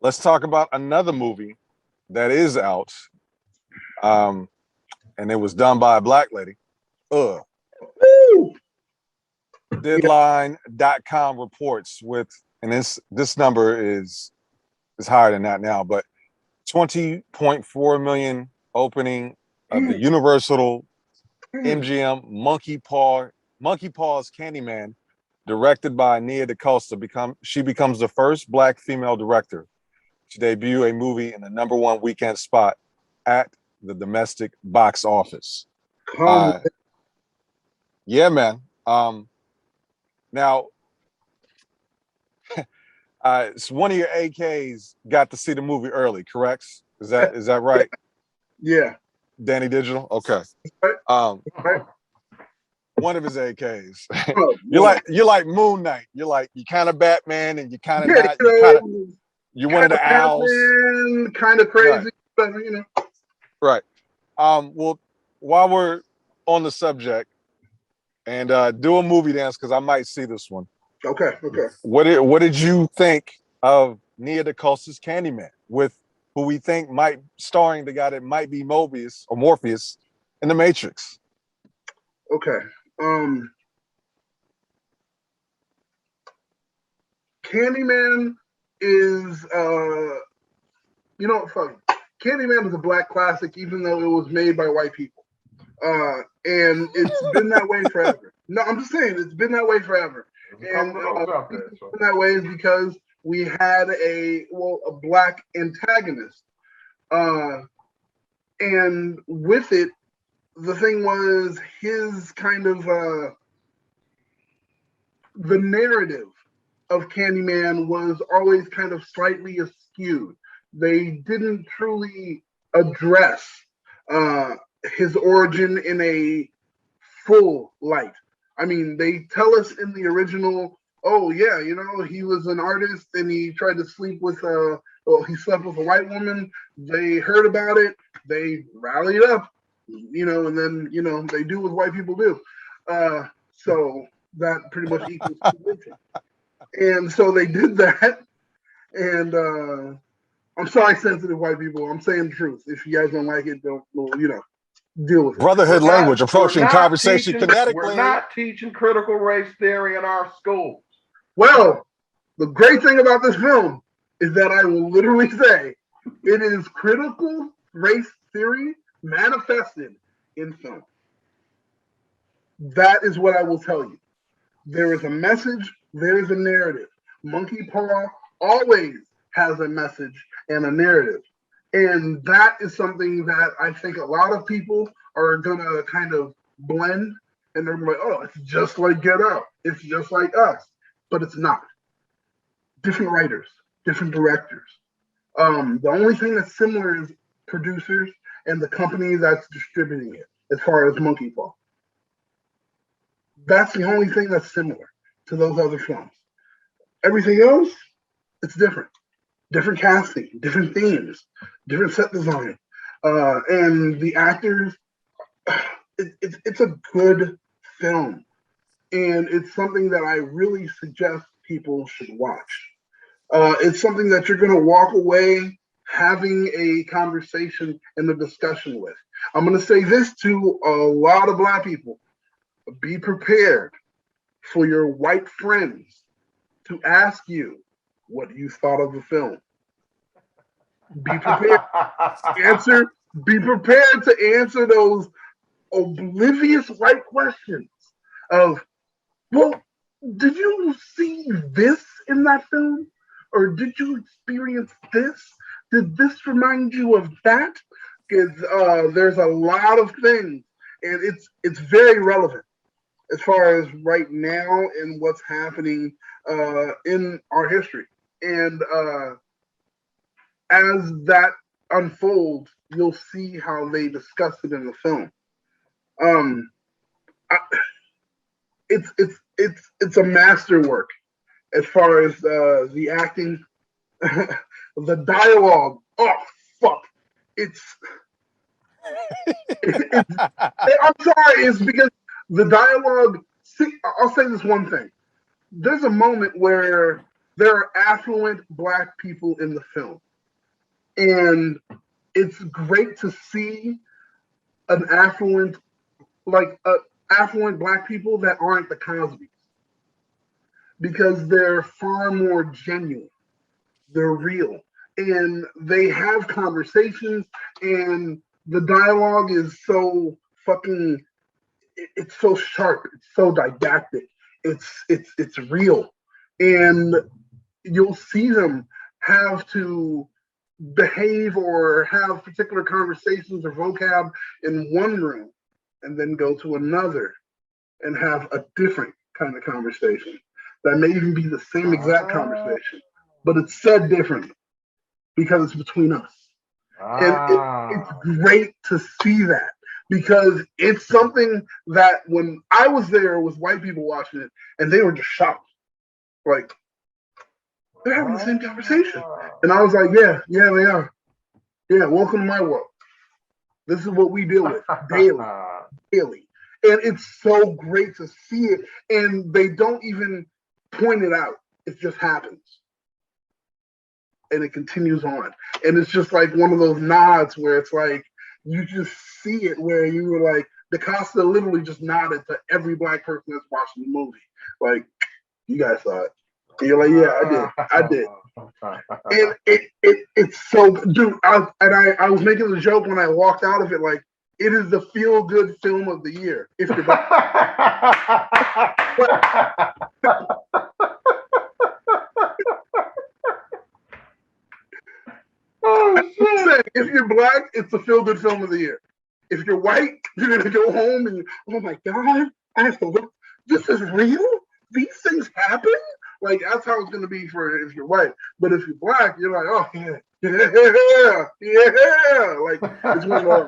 Let's talk about another movie that is out, um, and it was done by a black lady. Ugh. Woo! Yeah. Deadline.com reports with, and this number is higher than that now, but 20.4 million opening of the Universal MGM Monkey Paws Candyman, directed by Nia DaCosta. She becomes the first black female director to debut a movie in the #1 weekend spot at the domestic box office. Come. Yeah, man. Now, so one of your AKs got to see the movie early, correct? Is that right? Yeah. Danny Digital? Okay. Right. One of his AKs. Oh, you're like Moon Knight. You kind of Batman and you kind of yeah, not. You're one of kind the of owls. Batman, kind of crazy, Right. but Right. Well, while we're on the subject, and do a movie dance because I might see this one. Okay. What did you think of Nia DaCosta's Candyman, with who we think might starring the guy that might be Mobius or Morpheus in the Matrix? Okay. Candyman is funny. Candyman is a black classic, even though it was made by white people. And it's been that way forever. No, I'm just saying it's been that way forever. And that way is because we had a black antagonist. And with it, the thing was his kind of the narrative of Candyman was always kind of slightly askewed. They didn't truly address his origin in a full light. I mean, they tell us in the original, oh yeah, he was an artist and he tried to sleep with he slept with a white woman. They heard about it, they rallied up, and then they do what white people do. So that pretty much equals religion. And so they did that. And I'm sorry, sensitive white people. I'm saying the truth. If you guys don't like it, don't deal with it. Brotherhood language, approaching conversation kinetically. We're not teaching critical race theory in our schools. Well, the great thing about this film is that I will literally say it is critical race theory manifested in film. That is what I will tell you. There is a message, there is a narrative. Monkey Paw always has a message and a narrative. And that is something that I think a lot of people are going to kind of blend. And they're like, oh, it's just like Get Out. It's just like Us. But it's not. Different writers, different directors. The only thing that's similar is producers and the company that's distributing it, as far as Monkey Paw. That's the only thing that's similar to those other films. Everything else, it's different. Different casting, different themes, different set design. And the actors, it's a good film. And it's something that I really suggest people should watch. It's something that you're going to walk away having a conversation and a discussion with. I'm going to say this to a lot of Black people. Be prepared for your white friends to ask you what you thought of the film. Be prepared. Be prepared to answer those oblivious white questions of, well, did you see this in that film? Or did you experience this? Did this remind you of that? Because there's a lot of things, and it's very relevant as far as right now and what's happening in our history. And as that unfolds, you'll see how they discuss it in the film. It's a masterwork as far as the acting, the dialogue. Oh fuck! I'm sorry. It's because the dialogue. See, I'll say this one thing. There's a moment where there are affluent black people in the film, and it's great to see an affluent, affluent black people that aren't the Cosbys, because they're far more genuine. They're real, and they have conversations, and the dialogue is so fucking. It's so sharp. It's so didactic. It's real, and you'll see them have to behave or have particular conversations or vocab in one room and then go to another and have a different kind of conversation that may even be the same exact conversation, but it's said differently because it's between us. It's great to see that, because it's something that when I was there with white people watching it, and they were just shocked. Like, they're having the same conversation. And I was like, yeah, they are. Yeah, welcome to my world. This is what we deal with daily. And it's so great to see it. And they don't even point it out. It just happens. And it continues on. And it's just like one of those nods where it's like, you just see it, where you were like, DaCosta literally just nodded to every black person that's watching the movie. Like, you guys saw it. And you're like, yeah, I did. And it's so, dude, I was making a joke when I walked out of it, like, it is the feel-good film of the year. If you're if you're black, it's the feel-good film of the year. If you're white, you're gonna go home and oh my god, I have to look. This is real. These things happen. Like, that's how it's gonna be for if you're white. But if you're black, you're like, oh yeah. Like, it's one of those.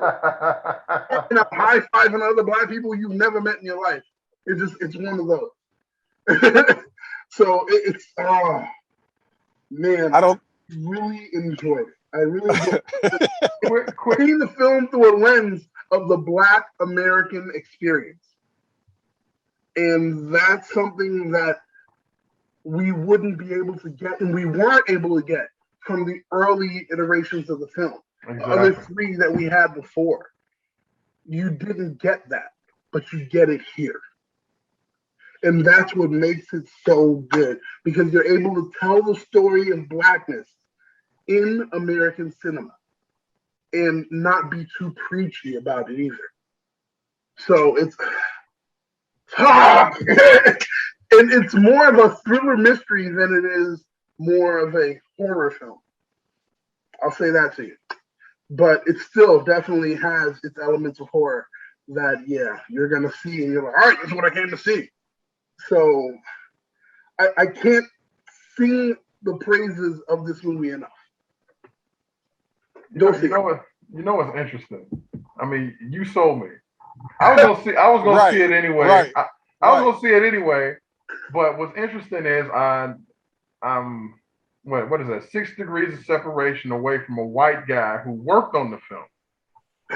And I'm high-fiving other black people you've never met in your life. It's one of those. So it's man, I really enjoyed it. I really enjoyed it. Seeing the film through a lens of the Black American experience. And that's something that we wouldn't be able to get, and we weren't able to get from the early iterations of the film. Exactly. The other three that we had before. You didn't get that, but you get it here. And that's what makes it so good, because you're able to tell the story of blackness in American cinema and not be too preachy about it either. So it's and it's more of a thriller mystery than it is more of a horror film. I'll say that to you. But it still definitely has its elements of horror that, yeah, you're going to see and you're like, all right, this is what I came to see. So I can't sing the praises of this movie enough. You know what's interesting? I mean, you sold me. I was gonna see it anyway. Right. I was gonna see it anyway. But what's interesting is I'm what is that? 6 degrees of separation away from a white guy who worked on the film.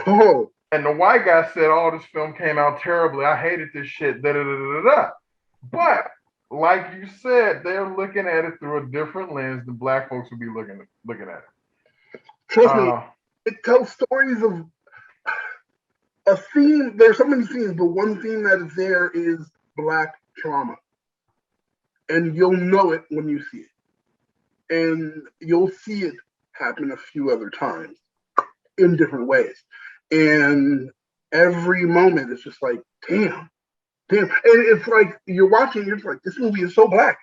Oh. And the white guy said, "Oh, this film came out terribly. I hated this shit." Da da da da da. But like you said, they're looking at it through a different lens than black folks would be looking at it. Trust me, it tells stories of a theme. There's so many themes, but one theme that is there is black trauma. And you'll know it when you see it. And you'll see it happen a few other times in different ways. And every moment it's just like, damn. And it's like you're watching, you're just like, this movie is so black.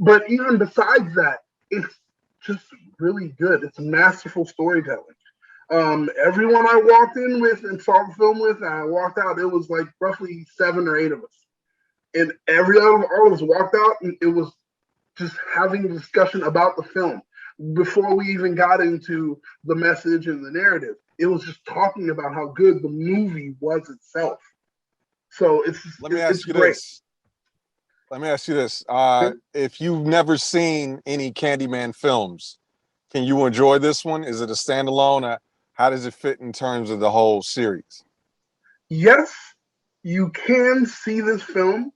But even besides that, it's just really good. It's masterful storytelling. Everyone I walked in with and saw the film with, and I walked out, it was like roughly 7 or 8 of us. And all of us walked out, and it was just having a discussion about the film before we even got into the message and the narrative. It was just talking about how good the movie was itself. So Let me ask you great. this. If you've never seen any Candyman films, can you enjoy this one? Is it a standalone? How does it fit in terms of the whole series? Yes, you can see this film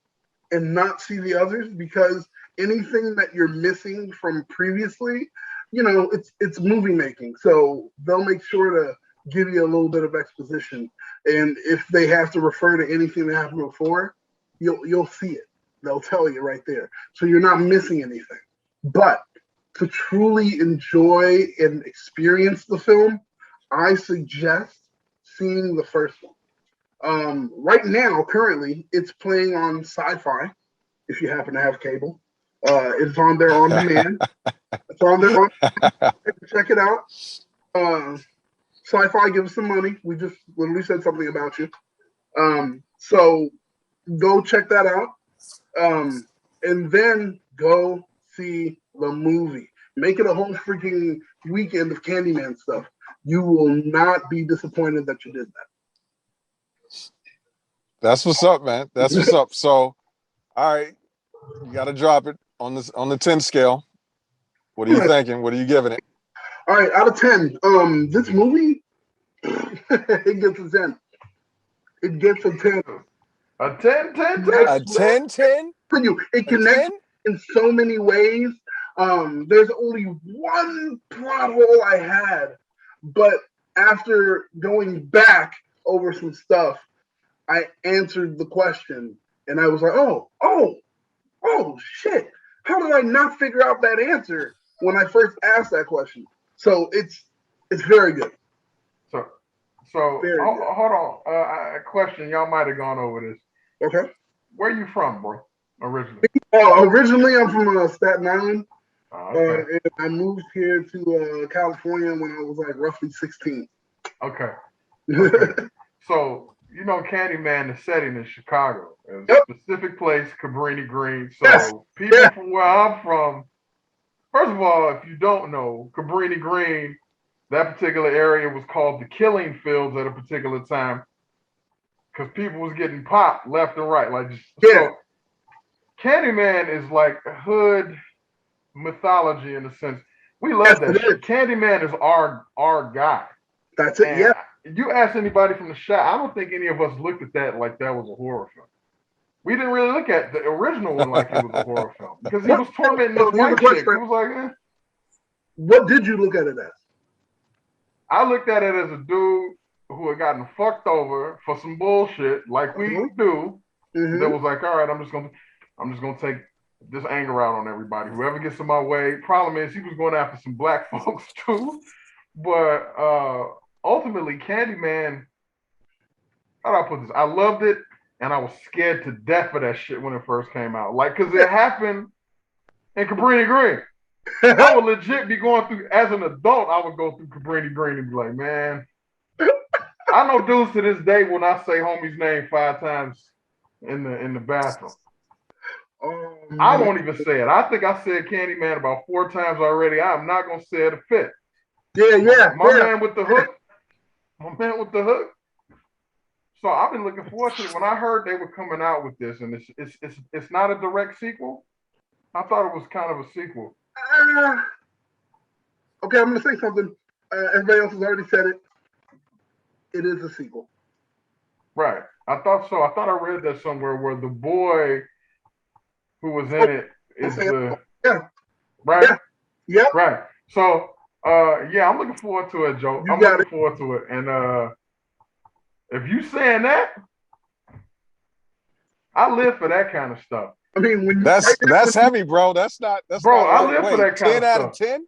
and not see the others, because anything that you're missing from previously, it's movie making. So they'll make sure to give you a little bit of exposition. And if they have to refer to anything that happened before, you'll see it. They'll tell you right there. So you're not missing anything. But to truly enjoy and experience the film, I suggest seeing the first one. Right now, currently, it's playing on Sci-Fi, if you happen to have cable. It's on there on demand. It's on there on check it out. Sci-Fi, give us some money. We just literally said something about you. So go check that out. And then go see the movie. Make it a whole freaking weekend of Candyman stuff. You will not be disappointed that you did that. That's what's up, man. That's what's up. So, all right, you got to drop it on the 10 scale. What are you thinking? What are you giving it? All right, out of 10. This movie, it gets a 10. It gets a 10. A 10, 10, 10. A 10, 10? It connects in so many ways. There's only one plot hole I had, but after going back over some stuff, I answered the question, and I was like, oh, shit. How did I not figure out that answer when I first asked that question? So it's very good. So hold on. A question. Y'all might have gone over this. Okay. Where you from, bro? Originally? Originally, I'm from Staten Island. Okay. And I moved here to California when I was like roughly 16. Okay. So, Candyman, the setting is Chicago. It's a specific place, Cabrini Green. So people from where I'm from, first of all, if you don't know, Cabrini Green, that particular area was called the Killing Fields at a particular time because people was getting popped left and right. So Candyman is like hood mythology in a sense. We love that shit. Candyman is our guy. That's it. And you ask anybody from the shop, I don't think any of us looked at that like that was a horror film. We didn't really look at the original one like it was a horror film because he was tormenting this white chick. He was like, What did you look at it as? I looked at it as a dude who had gotten fucked over for some bullshit like we do. Mm-hmm. That was like, all right, I'm just gonna take this anger out on everybody. Whoever gets in my way. Problem is, he was going after some black folks too. But ultimately, Candyman, how do I put this? I loved it, and I was scared to death of that shit when it first came out. Because it happened in Cabrini Green. I would legit be going through, as an adult, I would go through Cabrini Green and be like, man, I know dudes to this day when I say homie's name 5 times in the bathroom. I won't even say it. I think I said Candyman about 4 times already. I'm not going to say it a fifth. My man with the hook. So I've been looking forward to it. When I heard they were coming out with this, and it's not a direct sequel, I thought it was kind of a sequel. Okay, I'm going to say something. Everybody else has already said it. It is a sequel. Right. I thought so. I thought I read that somewhere where the boy who was in it is the... Right? Yeah. Right. So, I'm looking forward to it, Joe. I'm looking forward to it. And if you saying that, I live for that kind of stuff. I mean, that's heavy, bro. That's bro. Not I live for that kind of stuff. 10 out of 10.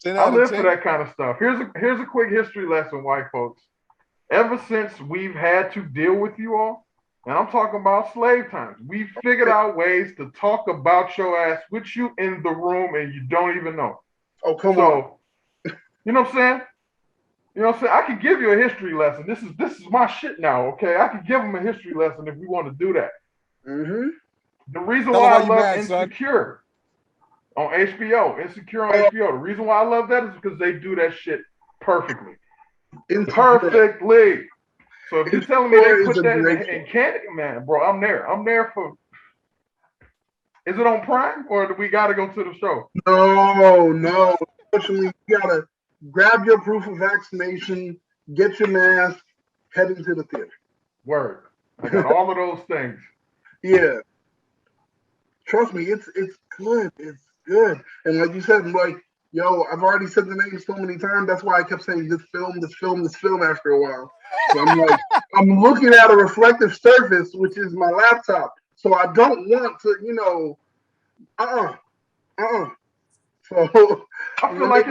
10 I out live of 10? for that kind of stuff. Here's a quick history lesson, white folks. Ever since we've had to deal with you all, and I'm talking about slave times, we've figured out ways to talk about your ass with you in the room, and you don't even know. Oh, come on. You know what I'm saying? You know what I'm saying? I could give you a history lesson. This is my shit now, okay? I could give them a history lesson if we want to do that. Mm-hmm. The reason why I love Insecure on HBO, Insecure on HBO, the reason why I love that is because they do that shit perfectly. Perfectly. So if you're telling me they put that in Candyman, bro, I'm there. I'm there for... Is it on Prime, or do we got to go to the show? No. Unfortunately, you got to grab your proof of vaccination, get your mask, head into the theater. Word. I got all of those things. Yeah. Trust me, it's good. It's good. And like you said, like, yo, I've already said the name so many times. That's why I kept saying this film, this film, this film after a while. So I'm like, I'm looking at a reflective surface, which is my laptop. So I don't want to, So I feel like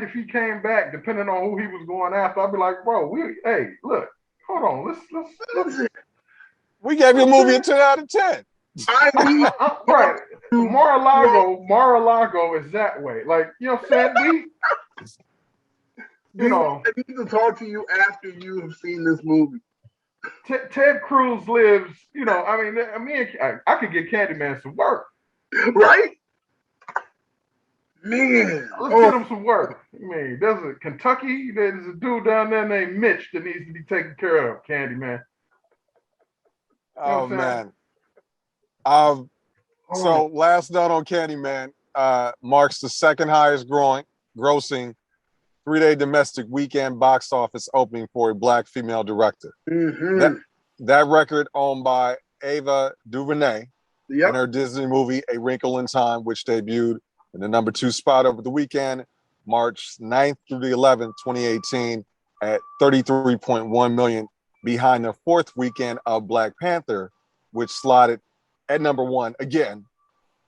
if he came back, depending on who he was going after, I'd be like, bro, hey, look, hold on, let's We gave your movie a 10 out of 10. Right. Mar-a-Lago is that way. Like, you know what I'm saying? I need to talk to you after you have seen this movie. Ted Cruz lives, I could get Candyman some work. Right? Man. Let's get him some work. I mean, there's a Kentucky, there's a dude down there named Mitch that needs to be taken care of, Candyman. Oh, man. So last note on Candyman marks the second highest grossing 3-day domestic weekend box office opening for a Black female director. Mm-hmm. That record owned by Ava DuVernay Yep. and her Disney movie A Wrinkle in Time, which debuted in the number 2 spot over the weekend, March 9th through the 11th, 2018, at 33.1 million, behind the 4th weekend of Black Panther, which slotted at number 1 again,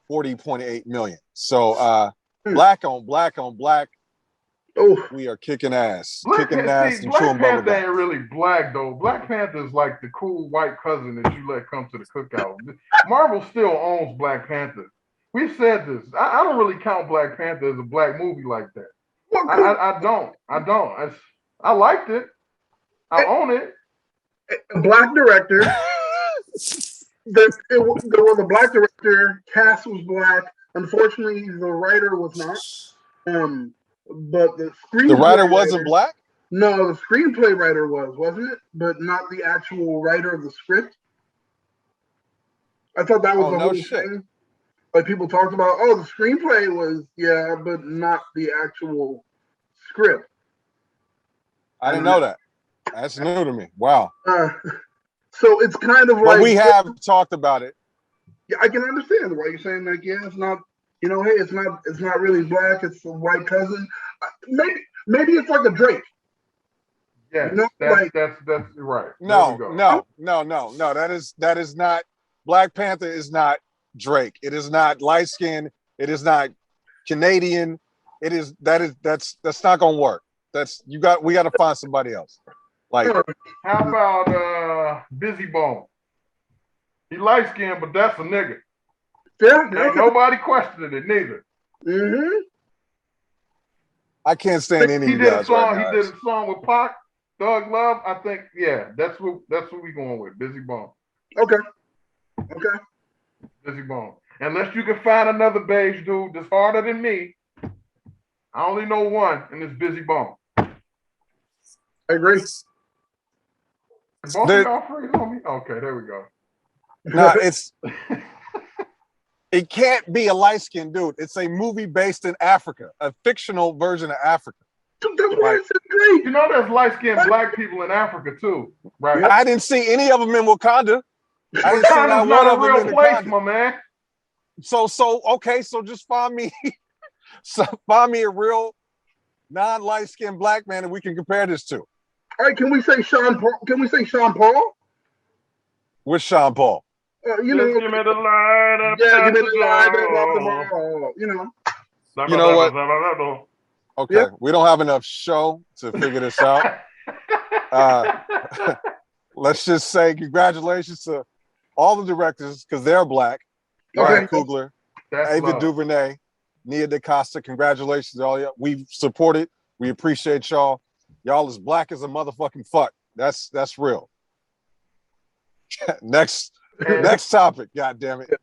40.8 million. So black on black. Oh, we are kicking ass. Black and chewing Panther bubble ain't really black though. Black Panther is like the cool white cousin that you let come to the cookout. Marvel still owns Black Panther. We've said this. I don't really count Black Panther as a black movie like that. I don't. I liked it. I own it. A black director. There was a black director. Cast was black. Unfortunately, the writer was not. But the writer wasn't black? No, the screenplay writer wasn't it? But not the actual writer of the script. I thought that was the whole thing. Like people talked about, the screenplay was, but not the actual script. I didn't know that. That's new to me. Wow. So it's kind of like we have talked about it. Yeah, I can understand why you're saying like, it's not, hey, it's not really black. It's a white cousin. Maybe it's like a Drake. Yeah, that's right. No. That is not. Black Panther is not Drake. It is not light skin. It is not Canadian. That's not gonna work. We got to find somebody else. Like, how about Busy Bone? He light skinned, but that's a nigga. Yeah, ain't nobody questioning it neither. Mm-hmm. I can't stand any of you guys right now. He did a song with Pac, Thug Love. I think, that's what we going with. Busy Bone. Okay. Busy Bone. Unless you can find another beige dude that's harder than me, I only know one, and it's Busy Bone. I agree. Both of y'all free on me? Okay, there we go. No, it can't be a light-skinned dude. It's a movie based in Africa, a fictional version of Africa. That's why it's great. You know there's light-skinned black people in Africa too, right? I didn't see any of them in Wakanda. I didn't see not one of them in the place, my man. So just find me a real non-light-skinned black man that we can compare this to. All right, can we say Sean Paul? With Sean Paul. Give me the light. Give me the light. You know what? Okay, we don't have enough show to figure this out. Let's just say congratulations to all the directors because they're black. Ryan Coogler, Ava DuVernay, Nia DaCosta. Congratulations to all y'all. We support it. We appreciate y'all. Y'all as black as a motherfucking fuck. That's real. Next topic. God damn it.